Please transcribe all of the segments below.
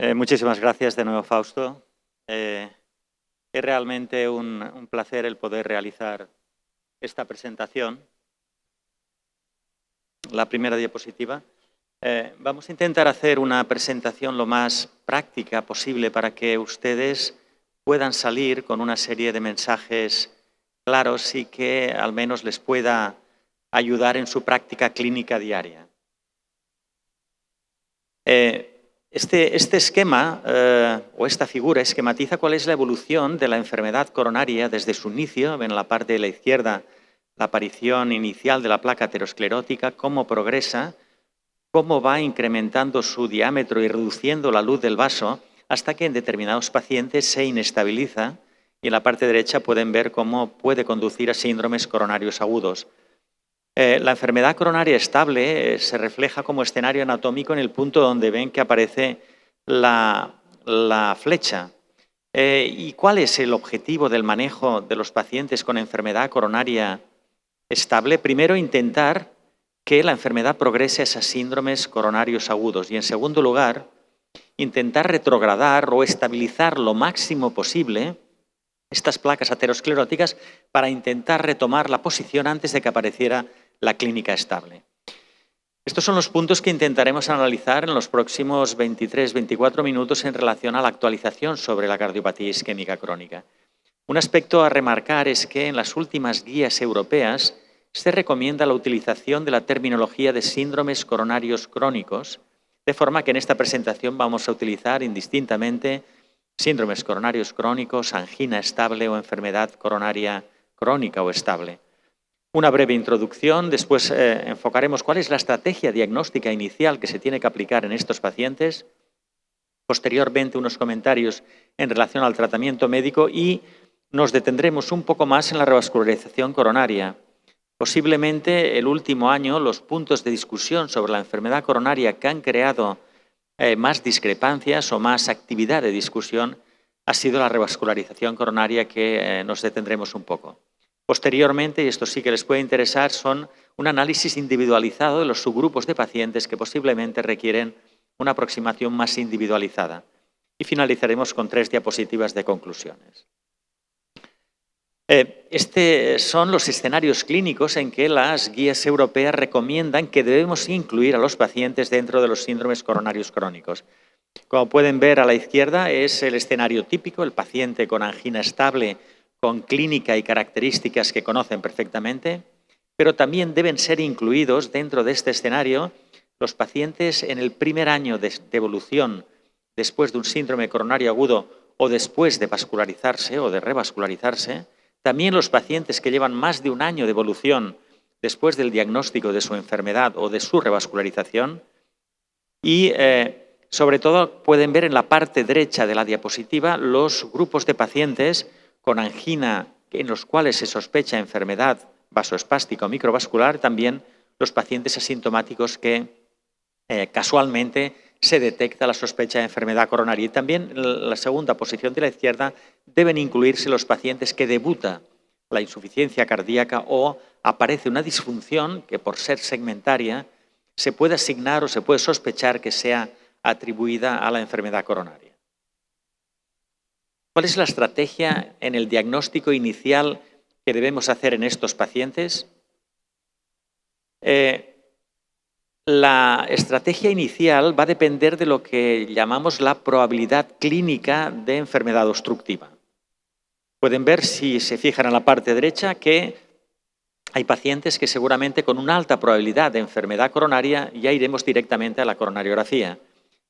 Muchísimas gracias de nuevo, Fausto. Es realmente un placer el poder realizar esta presentación. La primera diapositiva. Vamos a intentar hacer una presentación lo más práctica posible para que ustedes puedan salir con una serie de mensajes claros y que al menos les pueda ayudar en su práctica clínica diaria. Este esquema o esta figura esquematiza cuál es la evolución de la enfermedad coronaria desde su inicio, en la parte de la izquierda, la aparición inicial de la placa aterosclerótica, cómo progresa, cómo va incrementando su diámetro y reduciendo la luz del vaso hasta que en determinados pacientes se inestabiliza y en la parte derecha pueden ver cómo puede conducir a síndromes coronarios agudos. La enfermedad coronaria estable se refleja como escenario anatómico en el punto donde ven que aparece la flecha. ¿Y cuál es el objetivo del manejo de los pacientes con enfermedad coronaria estable? Primero, intentar que la enfermedad progrese a esos síndromes coronarios agudos y, en segundo lugar, intentar retrogradar o estabilizar lo máximo posible estas placas ateroscleróticas para intentar retomar la posición antes de que apareciera la clínica estable. Estos son los puntos que intentaremos analizar en los próximos 23-24 minutos en relación a la actualización sobre la cardiopatía isquémica crónica. Un aspecto a remarcar es que en las últimas guías europeas se recomienda la utilización de la terminología de síndromes coronarios crónicos, de forma que en esta presentación vamos a utilizar indistintamente síndromes coronarios crónicos, angina estable o enfermedad coronaria crónica o estable. Una breve introducción, después enfocaremos cuál es la estrategia diagnóstica inicial que se tiene que aplicar en estos pacientes, posteriormente unos comentarios en relación al tratamiento médico y nos detendremos un poco más en la revascularización coronaria. Posiblemente el último año los puntos de discusión sobre la enfermedad coronaria que han creado más discrepancias o más actividad de discusión ha sido la revascularización coronaria, que nos detendremos un poco. Posteriormente, y esto sí que les puede interesar, son un análisis individualizado de los subgrupos de pacientes que posiblemente requieren una aproximación más individualizada. Y finalizaremos con 3 diapositivas de conclusiones. Estos son los escenarios clínicos en que las guías europeas recomiendan que debemos incluir a los pacientes dentro de los síndromes coronarios crónicos. Como pueden ver a la izquierda es el escenario típico, el paciente con angina estable, con clínica y características que conocen perfectamente, pero también deben ser incluidos dentro de este escenario los pacientes en el primer año de evolución después de un síndrome coronario agudo o después de vascularizarse o de revascularizarse. También los pacientes que llevan más de un año de evolución después del diagnóstico de su enfermedad o de su revascularización. Y, sobre todo, pueden ver en la parte derecha de la diapositiva los grupos de pacientes con angina en los cuales se sospecha enfermedad vasoespástica o microvascular, también los pacientes asintomáticos que casualmente se detecta la sospecha de enfermedad coronaria. Y también en la segunda posición de la izquierda deben incluirse los pacientes que debuta la insuficiencia cardíaca o aparece una disfunción que, por ser segmentaria, se puede asignar o se puede sospechar que sea atribuida a la enfermedad coronaria. ¿Cuál es la estrategia en el diagnóstico inicial que debemos hacer en estos pacientes? La estrategia inicial va a depender de lo que llamamos la probabilidad clínica de enfermedad obstructiva. Pueden ver, si se fijan en la parte derecha, que hay pacientes que seguramente con una alta probabilidad de enfermedad coronaria ya iremos directamente a la coronariografía.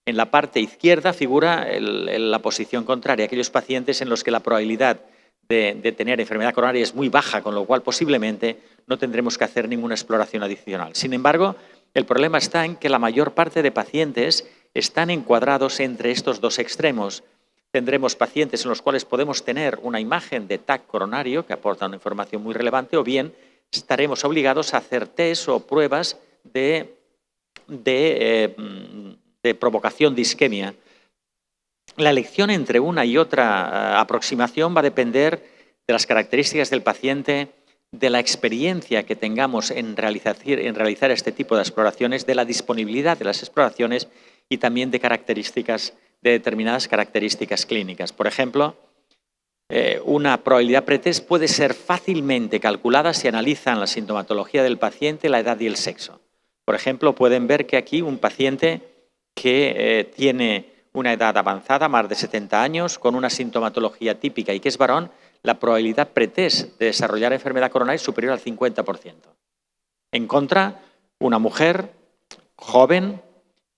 En la parte izquierda figura la posición contraria, aquellos pacientes en los que la probabilidad de tener enfermedad coronaria es muy baja, con lo cual posiblemente no tendremos que hacer ninguna exploración adicional. Sin embargo, el problema está en que la mayor parte de pacientes están encuadrados entre estos dos extremos. Tendremos pacientes en los cuales podemos tener una imagen de TAC coronario que aporta una información muy relevante, o bien estaremos obligados a hacer test o pruebas de provocación de isquemia. La elección entre una y otra aproximación va a depender de las características del paciente, de la experiencia que tengamos en realizar este tipo de exploraciones, de la disponibilidad de las exploraciones y también de características de determinadas características clínicas. Por ejemplo, una probabilidad pretest puede ser fácilmente calculada si analizan la sintomatología del paciente, la edad y el sexo. Por ejemplo, pueden ver que aquí un paciente que tiene una edad avanzada, más de 70 años, con una sintomatología típica y que es varón, la probabilidad pretest de desarrollar enfermedad coronaria es superior al 50%. En contra, una mujer joven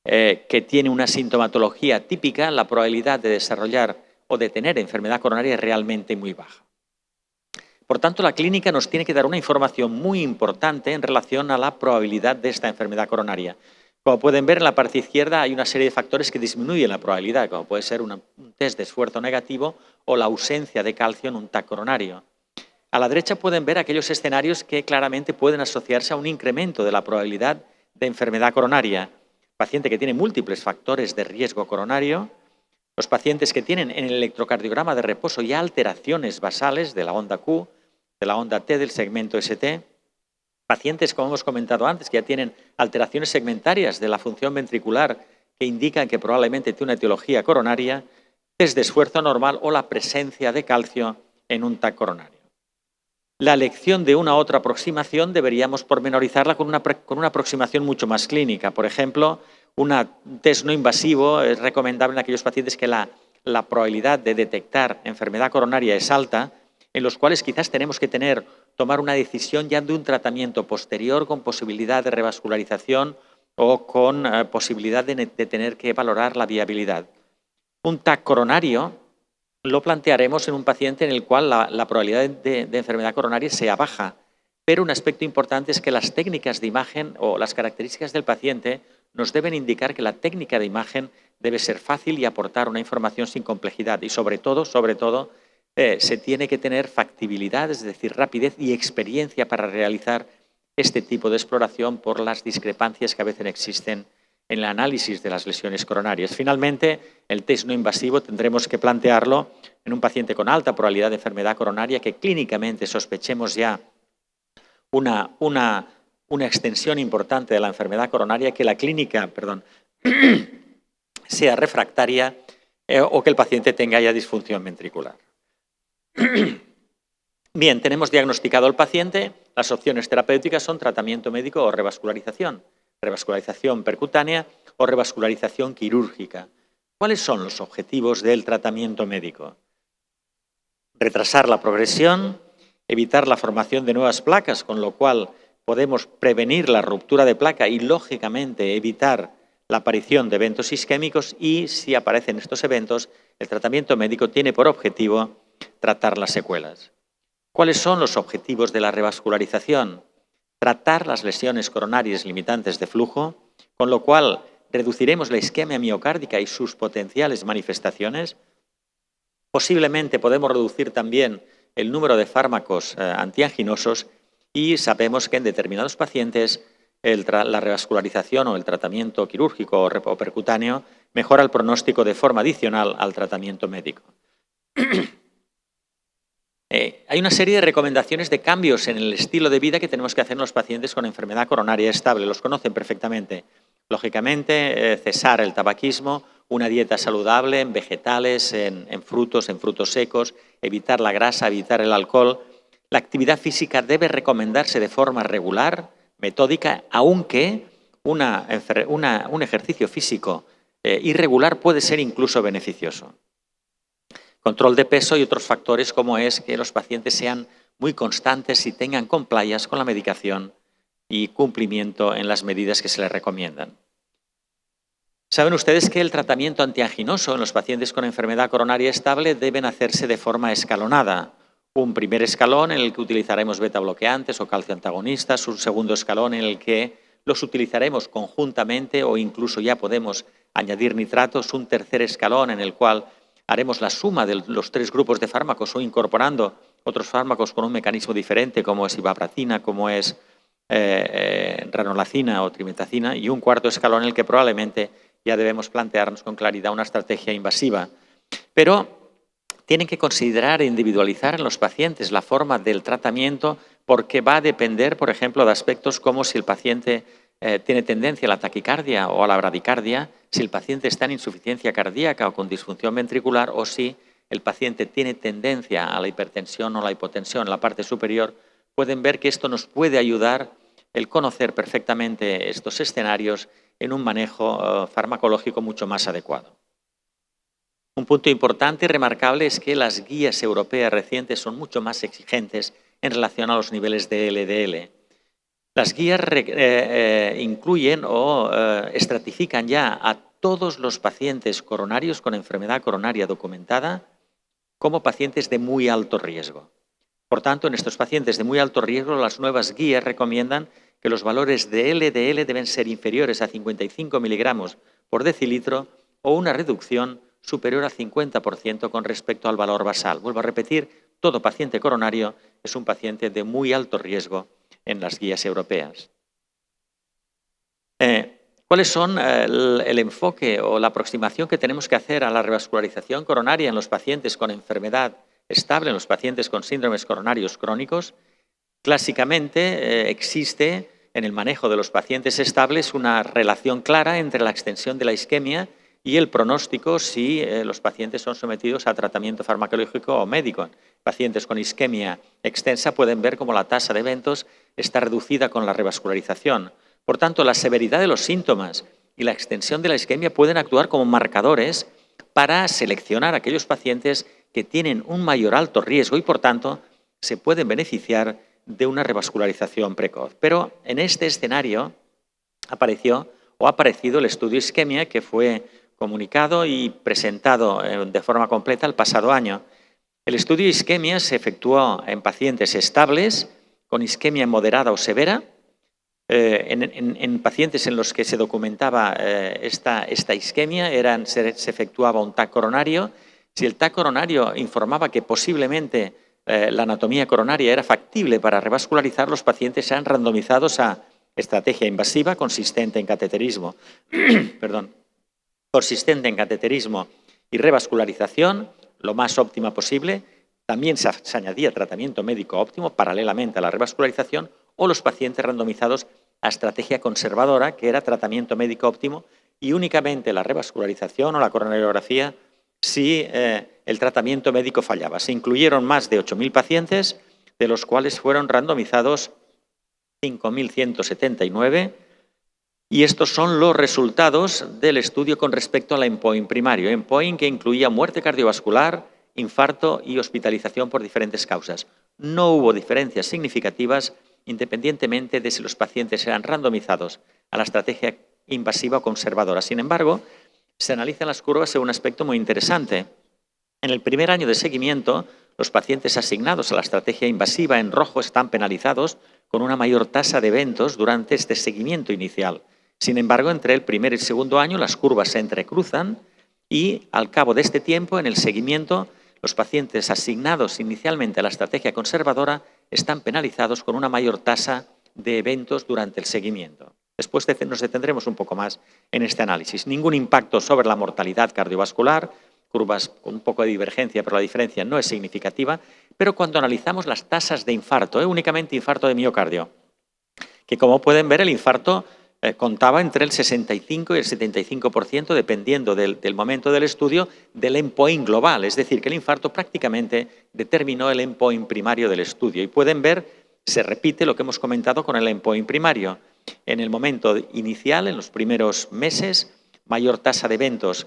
que tiene una sintomatología típica, la probabilidad de desarrollar o de tener enfermedad coronaria es realmente muy baja. Por tanto, la clínica nos tiene que dar una información muy importante en relación a la probabilidad de esta enfermedad coronaria. Como pueden ver, en la parte izquierda hay una serie de factores que disminuyen la probabilidad, como puede ser un test de esfuerzo negativo o la ausencia de calcio en un TAC coronario. A la derecha pueden ver aquellos escenarios que claramente pueden asociarse a un incremento de la probabilidad de enfermedad coronaria. Paciente que tiene múltiples factores de riesgo coronario, los pacientes que tienen en el electrocardiograma de reposo ya alteraciones basales de la onda Q, de la onda T del segmento ST, pacientes, como hemos comentado antes, que ya tienen alteraciones segmentarias de la función ventricular que indican que probablemente tiene una etiología coronaria, test de esfuerzo normal o la presencia de calcio en un TAC coronario. La elección de una u otra aproximación deberíamos pormenorizarla con una aproximación mucho más clínica. Por ejemplo, un test no invasivo es recomendable en aquellos pacientes que la probabilidad de detectar enfermedad coronaria es alta, en los cuales quizás tenemos que tomar una decisión ya de un tratamiento posterior con posibilidad de revascularización o con posibilidad de tener que valorar la viabilidad. Un TAC coronario lo plantearemos en un paciente en el cual la probabilidad de enfermedad coronaria sea baja, pero un aspecto importante es que las técnicas de imagen o las características del paciente nos deben indicar que la técnica de imagen debe ser fácil y aportar una información sin complejidad y sobre todo, se tiene que tener factibilidad, es decir, rapidez y experiencia para realizar este tipo de exploración por las discrepancias que a veces existen en el análisis de las lesiones coronarias. Finalmente, el test no invasivo tendremos que plantearlo en un paciente con alta probabilidad de enfermedad coronaria que clínicamente sospechemos ya una extensión importante de la enfermedad coronaria, que la clínica, sea refractaria o que el paciente tenga ya disfunción ventricular. Bien, tenemos diagnosticado al paciente. Las opciones terapéuticas son tratamiento médico o revascularización percutánea o revascularización quirúrgica. ¿Cuáles son los objetivos del tratamiento médico? Retrasar la progresión, evitar la formación de nuevas placas, con lo cual podemos prevenir la ruptura de placa y, lógicamente, evitar la aparición de eventos isquémicos y, si aparecen estos eventos, el tratamiento médico tiene por objetivo tratar las secuelas. ¿Cuáles son los objetivos de la revascularización? Tratar las lesiones coronarias limitantes de flujo, con lo cual reduciremos la isquemia miocárdica y sus potenciales manifestaciones. Posiblemente podemos reducir también el número de fármacos antianginosos y sabemos que en determinados pacientes la revascularización o el tratamiento quirúrgico o percutáneo mejora el pronóstico de forma adicional al tratamiento médico. Hay una serie de recomendaciones de cambios en el estilo de vida que tenemos que hacer en los pacientes con enfermedad coronaria estable. Los conocen perfectamente. Lógicamente, cesar el tabaquismo, una dieta saludable en vegetales, en frutos secos, evitar la grasa, evitar el alcohol. La actividad física debe recomendarse de forma regular, metódica, aunque un ejercicio físico irregular puede ser incluso beneficioso. Control de peso y otros factores como es que los pacientes sean muy constantes y tengan compliance con la medicación y cumplimiento en las medidas que se les recomiendan. Saben ustedes que el tratamiento antianginoso en los pacientes con enfermedad coronaria estable deben hacerse de forma escalonada. Un primer escalón en el que utilizaremos beta-bloqueantes o calcio antagonistas, un segundo escalón en el que los utilizaremos conjuntamente o incluso ya podemos añadir nitratos, un tercer escalón en el cual haremos la suma de los tres grupos de fármacos o incorporando otros fármacos con un mecanismo diferente, como es ivabracina, como es ranolacina o trimetacina, y un cuarto escalón en el que probablemente ya debemos plantearnos con claridad una estrategia invasiva. Pero tienen que considerar e individualizar en los pacientes la forma del tratamiento porque va a depender, por ejemplo, de aspectos como si el paciente tiene tendencia a la taquicardia o a la bradicardia, si el paciente está en insuficiencia cardíaca o con disfunción ventricular o si el paciente tiene tendencia a la hipertensión o la hipotensión en la parte superior, pueden ver que esto nos puede ayudar el conocer perfectamente estos escenarios en un manejo farmacológico mucho más adecuado. Un punto importante y remarcable es que las guías europeas recientes son mucho más exigentes en relación a los niveles de LDL. Las guías incluyen o estratifican ya a todos los pacientes coronarios con enfermedad coronaria documentada como pacientes de muy alto riesgo. Por tanto, en estos pacientes de muy alto riesgo, las nuevas guías recomiendan que los valores de LDL deben ser inferiores a 55 miligramos por decilitro o una reducción superior al 50% con respecto al valor basal. Vuelvo a repetir, todo paciente coronario es un paciente de muy alto riesgo en las guías europeas. ¿Cuáles son el enfoque o la aproximación que tenemos que hacer a la revascularización coronaria en los pacientes con enfermedad estable, en los pacientes con síndromes coronarios crónicos? Clásicamente existe en el manejo de los pacientes estables una relación clara entre la extensión de la isquemia y el pronóstico si los pacientes son sometidos a tratamiento farmacológico o médico. Pacientes con isquemia extensa pueden ver cómo la tasa de eventos está reducida con la revascularización. Por tanto, la severidad de los síntomas y la extensión de la isquemia pueden actuar como marcadores para seleccionar a aquellos pacientes que tienen un mayor alto riesgo y, por tanto, se pueden beneficiar de una revascularización precoz. Pero en este escenario ha aparecido el estudio isquemia que fue comunicado y presentado de forma completa el pasado año. El estudio isquemia se efectuó en pacientes estables con isquemia moderada o severa, en pacientes en los que se documentaba esta isquemia se efectuaba un TAC coronario. Si el TAC coronario informaba que posiblemente la anatomía coronaria era factible para revascularizar, los pacientes sean randomizados a estrategia invasiva consistente en cateterismo, consistente en cateterismo y revascularización, lo más óptima posible. También se añadía tratamiento médico óptimo paralelamente a la revascularización, o los pacientes randomizados a estrategia conservadora, que era tratamiento médico óptimo, y únicamente la revascularización o la coronariografía si el tratamiento médico fallaba. Se incluyeron más de 8.000 pacientes, de los cuales fueron randomizados 5.179, y estos son los resultados del estudio con respecto al endpoint primario, endpoint que incluía muerte cardiovascular, infarto y hospitalización por diferentes causas. No hubo diferencias significativas independientemente de si los pacientes eran randomizados a la estrategia invasiva o conservadora. Sin embargo, se analizan las curvas en un aspecto muy interesante. En el primer año de seguimiento, los pacientes asignados a la estrategia invasiva en rojo están penalizados con una mayor tasa de eventos durante este seguimiento inicial. Sin embargo, entre el primer y el segundo año las curvas se entrecruzan y al cabo de este tiempo, en el seguimiento, los pacientes asignados inicialmente a la estrategia conservadora están penalizados con una mayor tasa de eventos durante el seguimiento. Después nos detendremos un poco más en este análisis. Ningún impacto sobre la mortalidad cardiovascular, curvas con un poco de divergencia, pero la diferencia no es significativa. Pero cuando analizamos las tasas de infarto, únicamente infarto de miocardio, que como pueden ver el infarto contaba entre el 65 y el 75%, dependiendo del momento del estudio, del endpoint global. Es decir, que el infarto prácticamente determinó el endpoint primario del estudio. Y pueden ver, se repite lo que hemos comentado con el endpoint primario. En el momento inicial, en los primeros meses, mayor tasa de eventos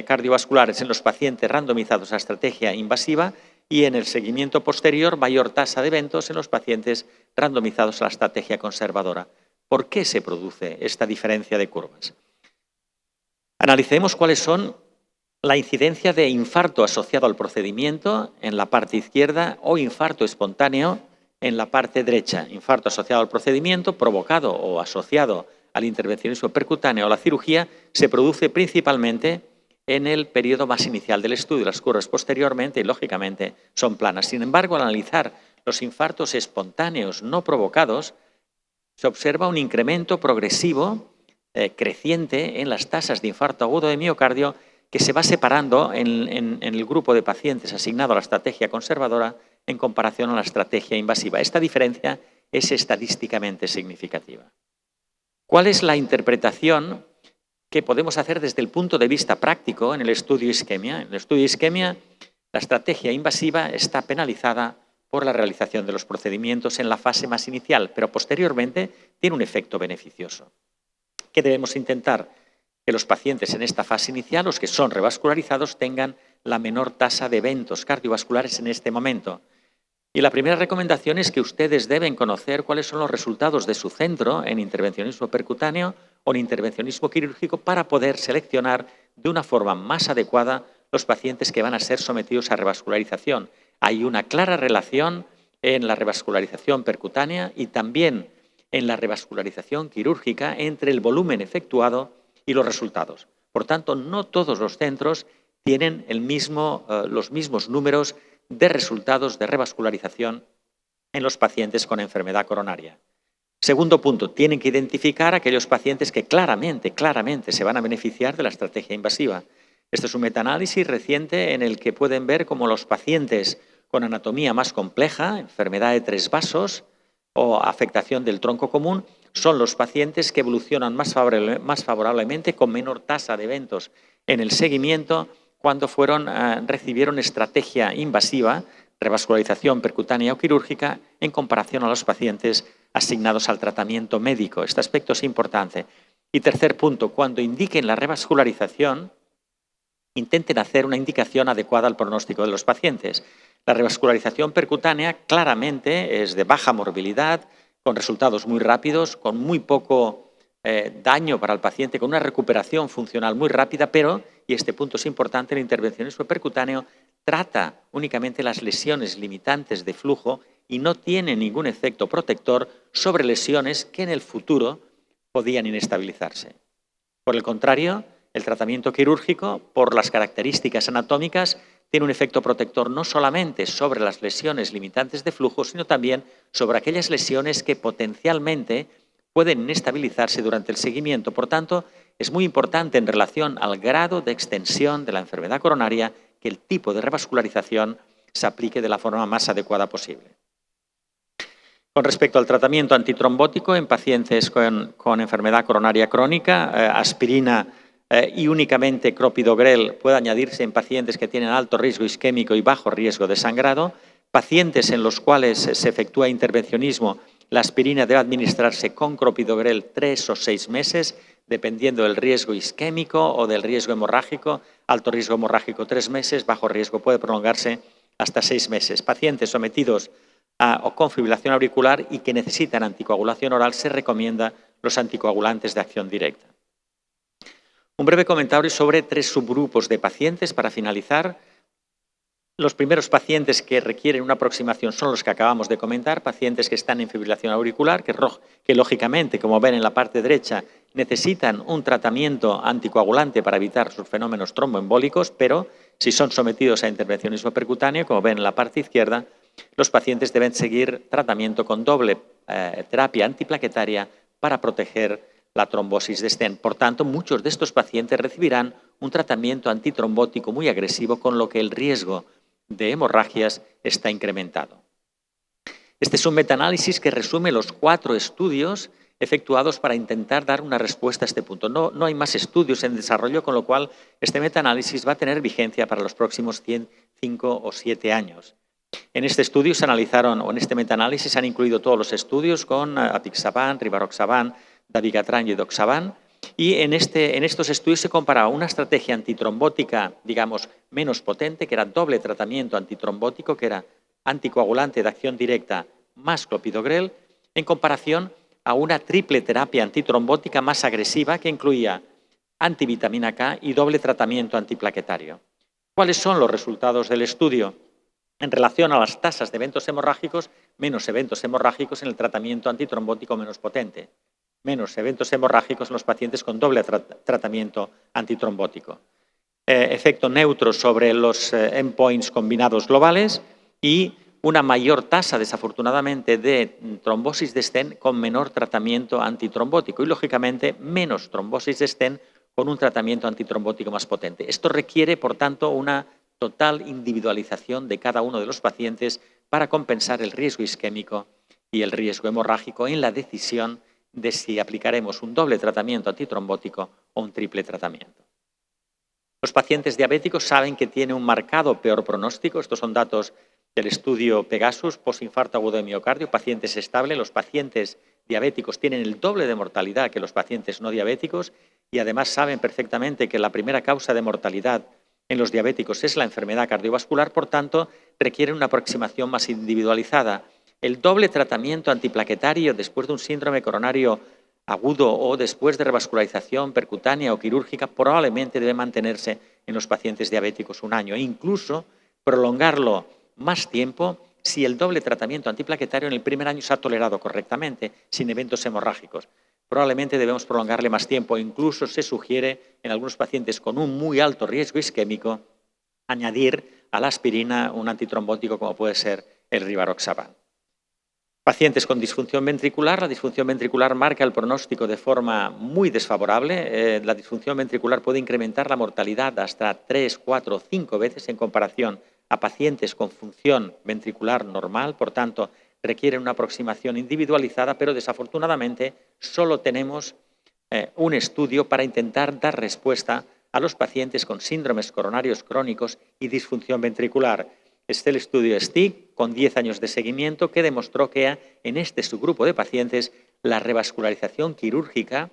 cardiovasculares en los pacientes randomizados a estrategia invasiva, y en el seguimiento posterior, mayor tasa de eventos en los pacientes randomizados a la estrategia conservadora. ¿Por qué se produce esta diferencia de curvas? Analicemos cuáles son la incidencia de infarto asociado al procedimiento en la parte izquierda o infarto espontáneo en la parte derecha. Infarto asociado al procedimiento, provocado o asociado al intervencionismo percutáneo o la cirugía, se produce principalmente en el periodo más inicial del estudio. Las curvas posteriormente, lógicamente, son planas. Sin embargo, al analizar los infartos espontáneos no provocados, se observa un incremento progresivo, creciente, en las tasas de infarto agudo de miocardio, que se va separando en el grupo de pacientes asignado a la estrategia conservadora en comparación a la estrategia invasiva. Esta diferencia es estadísticamente significativa. ¿Cuál es la interpretación que podemos hacer desde el punto de vista práctico en el estudio isquemia. En el estudio isquemia, la estrategia invasiva está penalizada por la realización de los procedimientos en la fase más inicial, pero posteriormente tiene un efecto beneficioso. ¿Qué debemos intentar? Que los pacientes en esta fase inicial, los que son revascularizados, tengan la menor tasa de eventos cardiovasculares en este momento. Y la primera recomendación es que ustedes deben conocer cuáles son los resultados de su centro en intervencionismo percutáneo o en intervencionismo quirúrgico para poder seleccionar de una forma más adecuada los pacientes que van a ser sometidos a revascularización. Hay una clara relación en la revascularización percutánea y también en la revascularización quirúrgica entre el volumen efectuado y los resultados. Por tanto, no todos los centros tienen los mismos números de resultados de revascularización en los pacientes con enfermedad coronaria. Segundo punto, tienen que identificar aquellos pacientes que claramente se van a beneficiar de la estrategia invasiva. Este es un metaanálisis reciente en el que pueden ver cómo los pacientes con anatomía más compleja, enfermedad de 3 vasos o afectación del tronco común, son los pacientes que evolucionan más favorablemente con menor tasa de eventos en el seguimiento cuando recibieron estrategia invasiva, revascularización percutánea o quirúrgica, en comparación a los pacientes asignados al tratamiento médico. Este aspecto es importante. Y tercer punto, cuando indiquen la revascularización, intenten hacer una indicación adecuada al pronóstico de los pacientes. La revascularización percutánea claramente es de baja morbilidad, con resultados muy rápidos, con muy poco daño para el paciente, con una recuperación funcional muy rápida, pero, y este punto es importante, el intervencionismo percutáneo trata únicamente las lesiones limitantes de flujo y no tiene ningún efecto protector sobre lesiones que en el futuro podían inestabilizarse. Por el contrario, el tratamiento quirúrgico, por las características anatómicas, tiene un efecto protector no solamente sobre las lesiones limitantes de flujo, sino también sobre aquellas lesiones que potencialmente pueden inestabilizarse durante el seguimiento. Por tanto, es muy importante en relación al grado de extensión de la enfermedad coronaria que el tipo de revascularización se aplique de la forma más adecuada posible. Con respecto al tratamiento antitrombótico en pacientes con enfermedad coronaria crónica, aspirina y únicamente clopidogrel puede añadirse en pacientes que tienen alto riesgo isquémico y bajo riesgo de sangrado. Pacientes en los cuales se efectúa intervencionismo, la aspirina debe administrarse con clopidogrel 3 o 6 meses, dependiendo del riesgo isquémico o del riesgo hemorrágico. Alto riesgo hemorrágico 3 meses, bajo riesgo puede prolongarse hasta 6 meses. Pacientes sometidos o con fibrilación auricular y que necesitan anticoagulación oral, se recomienda los anticoagulantes de acción directa. Un breve comentario sobre 3 subgrupos de pacientes para finalizar. Los primeros pacientes que requieren una aproximación son los que acabamos de comentar, pacientes que están en fibrilación auricular, que lógicamente, como ven en la parte derecha, necesitan un tratamiento anticoagulante para evitar sus fenómenos tromboembólicos, pero si son sometidos a intervencionismo percutáneo, como ven en la parte izquierda, los pacientes deben seguir tratamiento con doble terapia antiplaquetaria para proteger la trombosis de stent. Por tanto, muchos de estos pacientes recibirán un tratamiento antitrombótico muy agresivo, con lo que el riesgo de hemorragias está incrementado. Este es un metaanálisis que resume los 4 estudios efectuados para intentar dar una respuesta a este punto. No hay más estudios en desarrollo, con lo cual este metaanálisis va a tener vigencia para los próximos 5 o 7 años. En este estudio se analizaron, o en este metaanálisis se han incluido todos los estudios con apixaban, rivaroxaban, dabigatran y edoxaban, y en estos estudios se comparaba una estrategia antitrombótica, digamos, menos potente, que era doble tratamiento antitrombótico, que era anticoagulante de acción directa más clopidogrel, en comparación a una triple terapia antitrombótica más agresiva que incluía antivitamina K y doble tratamiento antiplaquetario. ¿Cuáles son los resultados del estudio? En relación a las tasas de eventos hemorrágicos, menos eventos hemorrágicos en el tratamiento antitrombótico menos potente. Menos eventos hemorrágicos en los pacientes con doble tratamiento antitrombótico. Efecto neutro sobre los endpoints combinados globales y una mayor tasa, desafortunadamente, de trombosis de stent con menor tratamiento antitrombótico y, lógicamente, menos trombosis de stent con un tratamiento antitrombótico más potente. Esto requiere, por tanto, una total individualización de cada uno de los pacientes para compensar el riesgo isquémico y el riesgo hemorrágico en la decisión de si aplicaremos un doble tratamiento antitrombótico o un triple tratamiento. Los pacientes diabéticos saben que tienen un marcado peor pronóstico. Estos son datos del estudio Pegasus, postinfarto agudo de miocardio, pacientes estables. Los pacientes diabéticos tienen el doble de mortalidad que los pacientes no diabéticos y además saben perfectamente que la primera causa de mortalidad en los diabéticos es la enfermedad cardiovascular, por tanto, requieren una aproximación más individualizada. El doble tratamiento antiplaquetario después de un síndrome coronario agudo o después de revascularización percutánea o quirúrgica probablemente debe mantenerse en los pacientes diabéticos un año e incluso prolongarlo más tiempo si el doble tratamiento antiplaquetario en el primer año se ha tolerado correctamente, sin eventos hemorrágicos. Probablemente debemos prolongarle más tiempo. Incluso se sugiere en algunos pacientes con un muy alto riesgo isquémico añadir a la aspirina un antitrombótico como puede ser el rivaroxaban. Pacientes con disfunción ventricular. La disfunción ventricular marca el pronóstico de forma muy desfavorable. La disfunción ventricular puede incrementar la mortalidad hasta 3, 4 o 5 veces en comparación a pacientes con función ventricular normal. Por tanto, requieren una aproximación individualizada, pero desafortunadamente solo tenemos un estudio para intentar dar respuesta a los pacientes con síndromes coronarios crónicos y disfunción ventricular. Es el estudio STIC, con 10 años de seguimiento, que demostró que en este subgrupo de pacientes la revascularización quirúrgica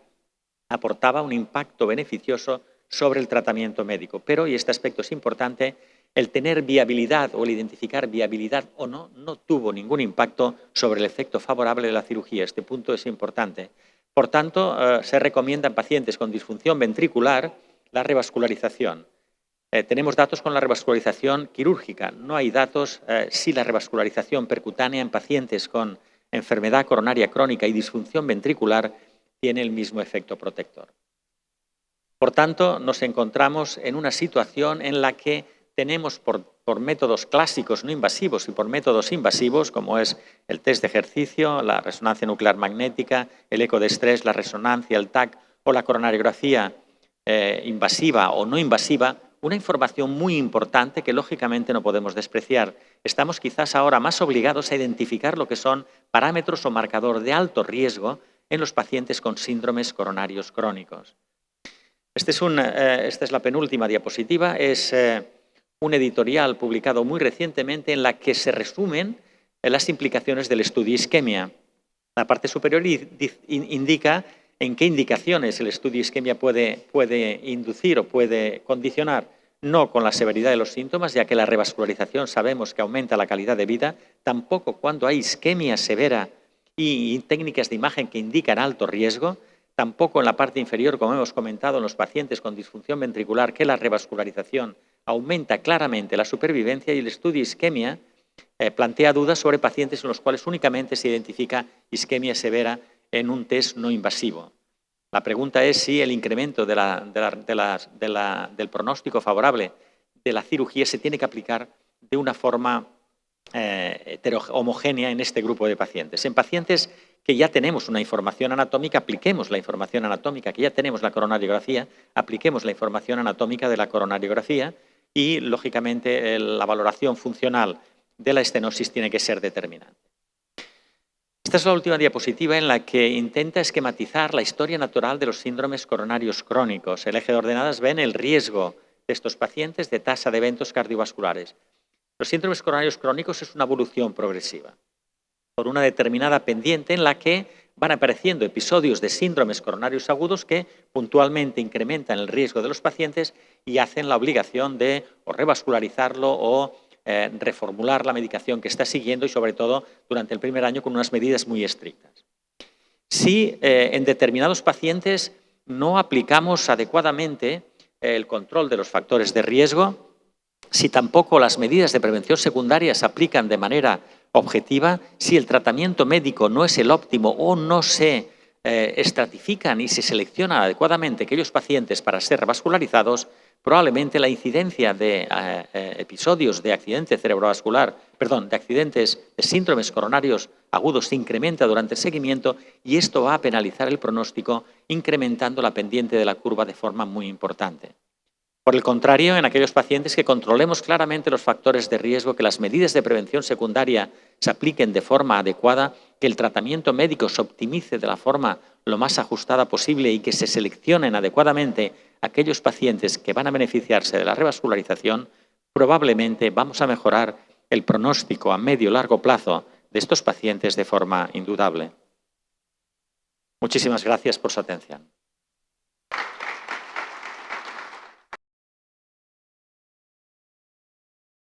aportaba un impacto beneficioso sobre el tratamiento médico. Pero, y este aspecto es importante, el tener viabilidad o el identificar viabilidad o no tuvo ningún impacto sobre el efecto favorable de la cirugía. Este punto es importante. Por tanto, se recomienda en pacientes con disfunción ventricular la revascularización. Tenemos datos con la revascularización quirúrgica. No hay datos si la revascularización percutánea en pacientes con enfermedad coronaria crónica y disfunción ventricular tiene el mismo efecto protector. Por tanto, nos encontramos en una situación en la que tenemos por métodos clásicos no invasivos y por métodos invasivos, como es el test de ejercicio, la resonancia nuclear magnética, el eco de estrés, la resonancia, el TAC o la coronariografía invasiva o no invasiva, una información muy importante que lógicamente no podemos despreciar. Estamos quizás ahora más obligados a identificar lo que son parámetros o marcador de alto riesgo en los pacientes con síndromes coronarios crónicos. Esta es la penúltima diapositiva. Es un editorial publicado muy recientemente en la que se resumen las implicaciones del estudio isquemia. La parte superior indica en qué indicaciones el estudio isquemia puede inducir o puede condicionar, no con la severidad de los síntomas, ya que la revascularización sabemos que aumenta la calidad de vida, tampoco cuando hay isquemia severa y técnicas de imagen que indican alto riesgo, tampoco en la parte inferior, como hemos comentado, en los pacientes con disfunción ventricular, que la revascularización aumenta claramente la supervivencia y el estudio isquemia plantea dudas sobre pacientes en los cuales únicamente se identifica isquemia severa en un test no invasivo. La pregunta es si el incremento del pronóstico favorable de la cirugía se tiene que aplicar de una forma homogénea en este grupo de pacientes. En pacientes que ya tenemos una información anatómica, apliquemos la información anatómica, que ya tenemos la coronariografía, apliquemos la información anatómica de la coronariografía y, lógicamente, la valoración funcional de la estenosis tiene que ser determinante. Esta es la última diapositiva en la que intenta esquematizar la historia natural de los síndromes coronarios crónicos. El eje de ordenadas ven el riesgo de estos pacientes de tasa de eventos cardiovasculares. Los síndromes coronarios crónicos es una evolución progresiva por una determinada pendiente en la que van apareciendo episodios de síndromes coronarios agudos que puntualmente incrementan el riesgo de los pacientes y hacen la obligación de o revascularizarlo o reformular la medicación que está siguiendo y, sobre todo, durante el primer año con unas medidas muy estrictas. Si en determinados pacientes no aplicamos adecuadamente el control de los factores de riesgo, si tampoco las medidas de prevención secundaria se aplican de manera objetiva, si el tratamiento médico no es el óptimo o no se estratifican y se seleccionan adecuadamente aquellos pacientes para ser revascularizados, probablemente la incidencia de episodios de accidente cerebrovascular, de accidentes de síndromes coronarios agudos se incrementa durante el seguimiento y esto va a penalizar el pronóstico, incrementando la pendiente de la curva de forma muy importante. Por el contrario, en aquellos pacientes que controlemos claramente los factores de riesgo, que las medidas de prevención secundaria se apliquen de forma adecuada, que el tratamiento médico se optimice de la forma lo más ajustada posible y que se seleccionen adecuadamente aquellos pacientes que van a beneficiarse de la revascularización, probablemente vamos a mejorar el pronóstico a medio y largo plazo de estos pacientes de forma indudable. Muchísimas gracias por su atención.